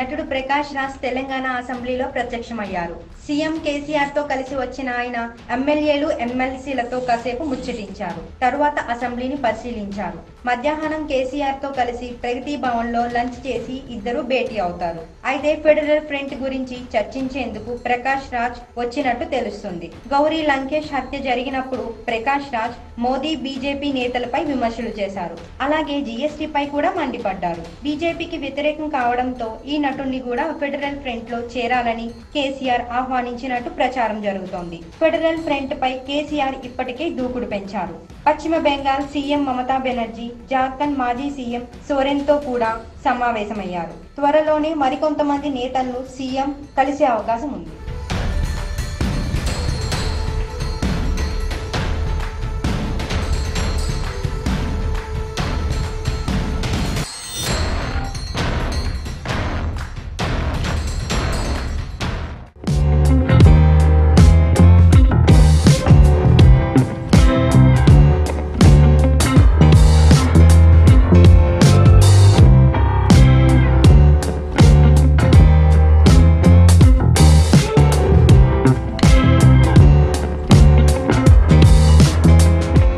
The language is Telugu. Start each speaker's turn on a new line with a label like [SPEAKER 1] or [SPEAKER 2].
[SPEAKER 1] నటుడు ప్రకాష్ రాజ్ తెలంగాణ అసెంబ్లీలో ప్రత్యక్షమయ్యారు. సీఎం కేసీఆర్ తో కలిసి వచ్చిన ఆయన ఎమ్మెల్యేలు, ఎమ్మెల్సీలతో కాసేపు ముచ్చటించారు. తరువాత అసెంబ్లీని పరిశీలించారు. మధ్యాహ్నం కేసీఆర్ తో కలిసి ప్రగతి భవన్ లో లంచ్ చేసి ఇద్దరు భేటీ అవుతారు. అయితే ఫెడరల్ ఫ్రంట్ గురించి చర్చించేందుకు ప్రకాష్ రాజ్ వచ్చినట్టు తెలుస్తుంది. గౌరీ లంకేష్ హత్య జరిగినప్పుడు ప్రకాష్ రాజ్ మోదీ, బీజేపీ నేతలపై విమర్శలు చేశారు. అలాగే జీఎస్టీపై కూడా మండిపడ్డారు. బీజేపీకి వ్యతిరేకం కావడంతో ఈ నటుడిని కూడా ఫెడరల్ ఫ్రంట్ లో చేరాలని కేసీఆర్ ఆహ్వానించినట్టు ప్రచారం జరుగుతోంది. ఫెడరల్ ఫ్రంట్ పై కేసీఆర్ ఇప్పటికే దూకుడు పెంచారు. పశ్చిమ బెంగాల్ సీఎం మమతా బెనర్జీ, జార్ఖండ్ మాజీ సీఎం సోరెన్ తో కూడా సమావేశమయ్యారు. త్వరలోనే మరికొంతమంది నేతలను సీఎం కలిసే అవకాశం ఉంది.